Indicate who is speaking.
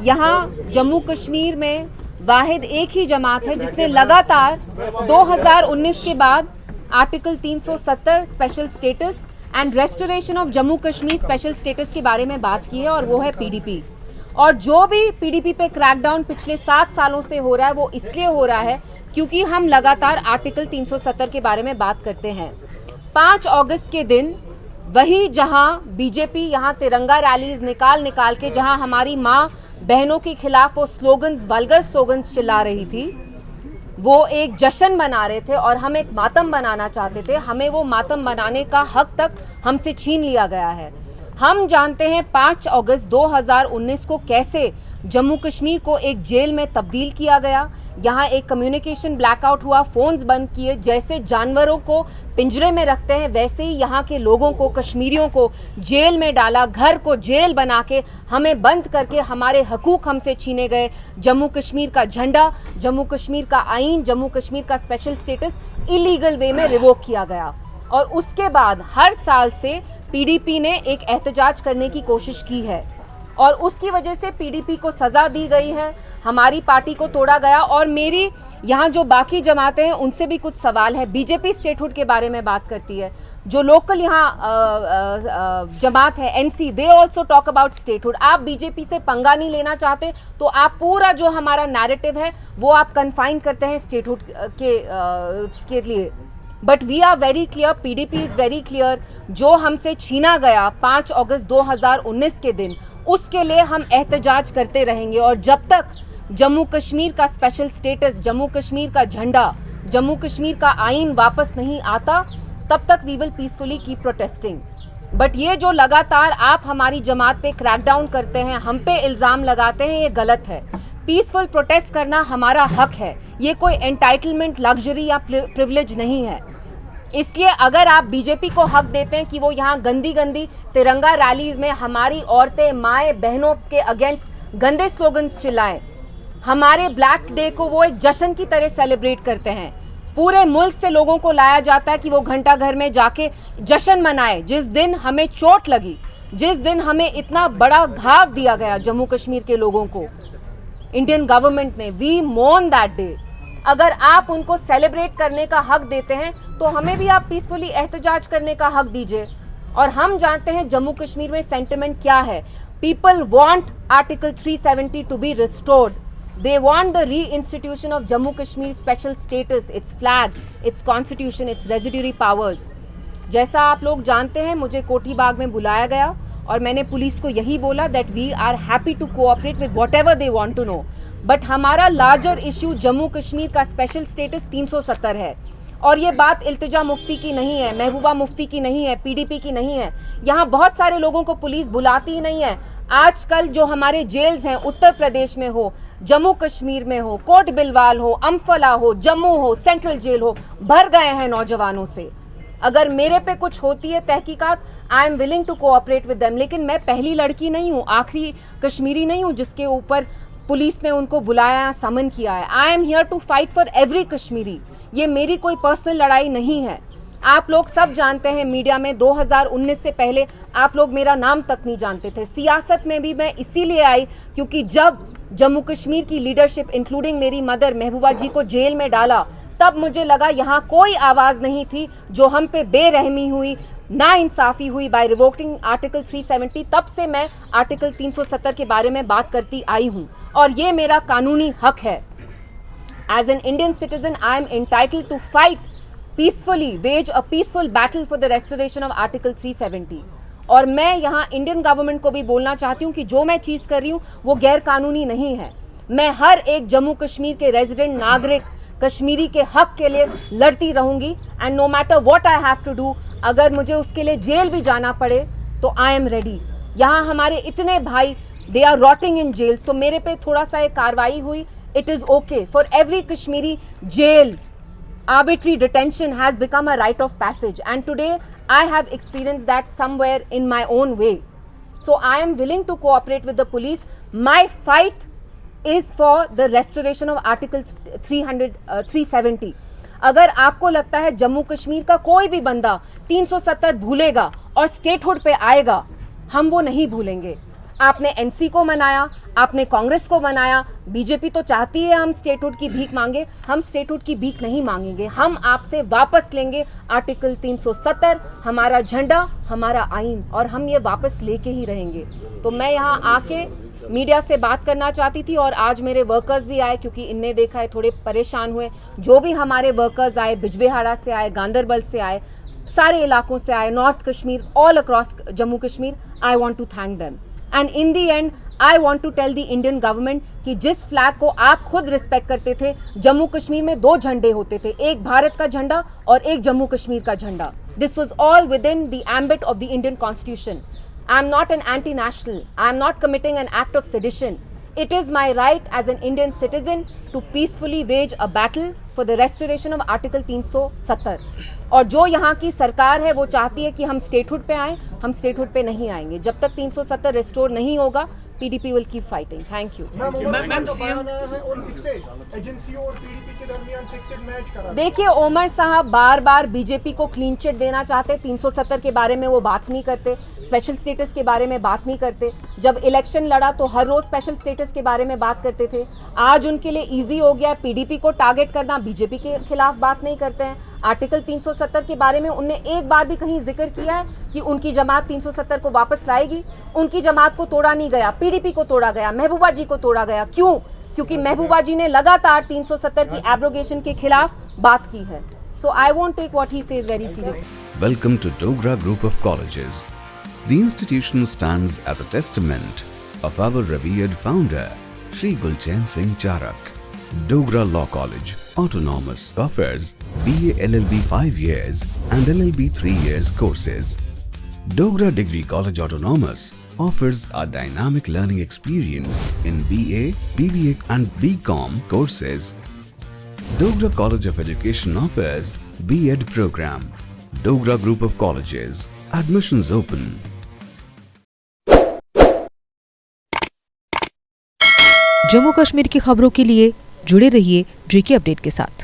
Speaker 1: यहाँ जम्मू कश्मीर में वाहिद एक ही जमात है जिसने लगातार 2019 के बाद article 370 special status and restoration of Jammu Kashmir special status के बारे में बात की है, और वो है पीडीपी। और जो भी पीडीपी पे क्रैकडाउन पिछले 7 सालों से हो रहा है वो इसलिए हो रहा है क्योंकि हम लगातार आर्टिकल 370 के बारे में बात करते हैं। 5 अगस्त के दिन वही जहां बीजेपी यहाँ तिरंगा रैलीज निकाल के जहां हमारी माँ बहनों के खिलाफ वो स्लोगन्स, वल्गर स्लोगन्स चिल्ला रही थी, वो एक जश्न मना रहे थे और हम एक मातम बनाना चाहते थे। हमें वो मातम मनाने का हक तक हमसे छीन लिया गया है। हम जानते हैं 5 अगस्त 2019 को कैसे जम्मू कश्मीर को एक जेल में तब्दील किया गया। यहाँ एक कम्युनिकेशन ब्लैकआउट हुआ, फोन्स बंद किए। जैसे जानवरों को पिंजरे में रखते हैं वैसे ही यहाँ के लोगों को, कश्मीरियों को जेल में डाला, घर को जेल बना के हमें बंद करके हमारे हकूक हमसे छीने गए। जम्मू कश्मीर का झंडा, जम्मू कश्मीर का आइन, जम्मू कश्मीर का स्पेशल स्टेटस इलीगल वे में रिवोक किया गया। और उसके बाद हर साल से पीडीपी ने एक एहतजाज करने की कोशिश की है और उसकी वजह से पीडीपी को सजा दी गई है, हमारी पार्टी को तोड़ा गया। और मेरी यहाँ जो बाकी जमातें हैं उनसे भी कुछ सवाल है। बीजेपी स्टेटहुड के बारे में बात करती है, जो लोकल यहाँ जमात है NC, they also talk about statehood. आप बीजेपी से पंगा नहीं लेना चाहते तो आप पूरा जो हमारा नैरेटिव है वो आप कन्फाइन करते हैं स्टेटहुड के लिए। But we are very clear, PDP is very clear. जो हमसे छीना गया 5 अगस्त 2019 के दिन, उसके लिए हम एहतजाज करते रहेंगे। और जब तक जम्मू कश्मीर का स्पेशल स्टेटस, जम्मू कश्मीर का झंडा, जम्मू कश्मीर का आइन वापस नहीं आता, तब तक we will peacefully keep protesting. But ये जो लगातार आप हमारी जमात पे क्रैकडाउन करते हैं, हम पे इल्ज़ाम लगाते हैं, ये गलत है। पीसफुल प्रोटेस्ट करना हमारा हक है, ये कोई एंटाइटलमेंट, लग्जरी या प्रिविलेज नहीं है। इसलिए अगर आप बीजेपी को हक देते हैं कि वो यहाँ गंदी तिरंगा रैलीज में हमारी औरतें, माएँ, बहनों के अगेंस्ट गंदे स्लोगन्स चिल्लाएं, हमारे ब्लैक डे को वो एक जश्न की तरह सेलिब्रेट करते हैं, पूरे मुल्क से लोगों को लाया जाता है कि वो घंटा घर में जाके जश्न मनाए। जिस दिन हमें चोट लगी, जिस दिन हमें इतना बड़ा घाव दिया गया जम्मू कश्मीर के लोगों को इंडियन गवर्नमेंट ने, वी मोर्न दैट डे। अगर आप उनको सेलिब्रेट करने का हक देते हैं तो हमें भी आप पीसफुली एहतजाज करने का हक दीजिए। और हम जानते हैं जम्मू कश्मीर में सेंटिमेंट क्या है। People want article 370 to be restored. They want the reinstitution of Jammu Kashmir special status, its flag, its constitution, its residuary powers. जैसा आप लोग जानते हैं, मुझे कोठी बाग में बुलाया गया और मैंने पुलिस को यही बोला that we are happy to cooperate with whatever they want to know. But हमारा लार्जर इश्यू जम्मू कश्मीर का स्पेशल स्टेटस 370 है। और ये बात इल्तिजा मुफ्ती की नहीं है, महबूबा मुफ्ती की नहीं है, पीडीपी की नहीं है। यहाँ बहुत सारे लोगों को पुलिस बुलाती ही नहीं है। आजकल जो हमारे जेल्स हैं, उत्तर प्रदेश में हो, जम्मू कश्मीर में हो, कोट बिलवाल हो, अम्फला हो, जम्मू हो, सेंट्रल जेल हो, भर गए हैं नौजवानों से। अगर मेरे पे कुछ होती है तहकीकात, I am willing to cooperate with them. लेकिन मैं पहली लड़की नहीं हूँ, आखिरी कश्मीरी नहीं हूँ जिसके ऊपर पुलिस ने उनको बुलाया, समन किया है। I am here to fight for every Kashmiri. ये मेरी कोई पर्सनल लड़ाई नहीं है। आप लोग सब जानते हैं, मीडिया में 2019 से पहले आप लोग मेरा नाम तक नहीं जानते थे। सियासत में भी मैं इसीलिए आई क्योंकि जब जम्मू कश्मीर की लीडरशिप इंक्लूडिंग मेरी मदर महबूबा जी को जेल में डाला, तब मुझे लगा यहाँ कोई आवाज़ नहीं थी जो हम पे बेरहमी हुई, नाइंसाफ़ी हुई बाय रिवोकिंग आर्टिकल 370। तब से मैं आर्टिकल 370 के बारे में बात करती आई हूँ और ये मेरा कानूनी हक है। As an Indian citizen I am entitled to fight peacefully, wage a peaceful battle for the restoration of article 370। और मैं यहाँ इंडियन गवर्नमेंट को भी बोलना चाहती हूँ कि जो मैं चीज़ कर रही हूँ वो गैर कानूनी नहीं है। मैं हर एक जम्मू कश्मीर के रेजिडेंट नागरिक कश्मीरी के हक के लिए लड़ती रहूंगी। And no matter what I have to do, अगर मुझे उसके लिए जेल भी जाना पड़े तो आई एम रेडी। यहाँ हमारे इतने भाई, they are rotting in jails, तो मेरे पे थोड़ा सा एक कार्रवाई हुई, it is okay for every Kashmiri. Jail, arbitrary detention has become a rite of passage, and today I have experienced that somewhere in my own way. So I am willing to cooperate with the police. My fight is for the restoration of Article 370. अगर आपको लगता है जम्मू कश्मीर का कोई भी बंदा 370 भूलेगा और स्टेटहुड पे आएगा, हम वो नहीं भूलेंगे। आपने एनसी को मनाया, आपने कांग्रेस को बनाया, बीजेपी तो चाहती है हम स्टेटहुड की भीख मांगे, हम स्टेटहुड की भीख नहीं मांगेंगे, हम आपसे वापस लेंगे आर्टिकल 370, हमारा झंडा, हमारा आइन, और हम ये वापस लेके ही रहेंगे। तो मैं यहाँ आके मीडिया से बात करना चाहती थी, और आज मेरे वर्कर्स भी आए क्योंकि इनने देखा है थोड़े परेशान हुए। जो भी हमारे वर्कर्स आए, बिजबेहाड़ा से आए, गांदरबल से आए, सारे इलाकों से आए, north Kashmir, all across Jammu Kashmir, I want to thank them. And in the end I want to tell the Indian government कि जिस फ्लैग को आप खुद रिस्पेक्ट करते थे, जम्मू कश्मीर में 2 झंडे होते थे, एक भारत का झंडा और एक जम्मू कश्मीर का झंडा। This was all with in the ambit of the Indian constitution. I am not an anti-national. I am not committing an act of sedition. It is my right as an Indian citizen to peacefully wage a battle for the restoration of Article 370. और जो यहाँ की सरकार है वो चाहती है कि हम स्टेटहुड पे आएं, हम स्टेटहुड पे नहीं आएंगे। जब तक 370 रिस्टोर नहीं होगा, PDP will keep fighting. Thank you. देखिए, ओमर साहब बार बार बीजेपी को क्लीन चिट देना चाहते, 370 के बारे में वो बात नहीं करते, स्पेशल स्टेटस के बारे में बात नहीं करते। जब इलेक्शन लड़ा तो हर रोज स्पेशल स्टेटस के बारे में बात करते थे। आज उनके लिए इजी हो गया PDP को टारगेट करना, बीजेपी के खिलाफ बात नहीं करते हैं। आर्टिकल 370 के बारे में उनने एक बार भी कहीं जिक्र किया है कि उनकी जमात 370 को वापस लाएगी? उनकी जमात को तोड़ा नहीं गया, PDP को तोड़ा गया, महबूबा जी को तोड़ा गया। क्यों? क्योंकि महबूबा जी ने लगातार 370 की एब्रोगेशन के खिलाफ बात की है। So I won't take what he says very seriously.
Speaker 2: Welcome to Dogra Group of Colleges. The institution stands as a testament of our revered founder, Shri Gulchain Singh Charak. Dogra Law College, autonomous, offers BA LLB 5 years and LLB 3 years courses. Dogra Degree College Autonomous offers a dynamic learning experience in BA, BBA and BCom courses. Dogra College of Education offers B.Ed program. Dogra Group of Colleges. Admissions open.
Speaker 3: Jammu Kashmir की खबरों के लिए जुड़े रहिए JK update के साथ।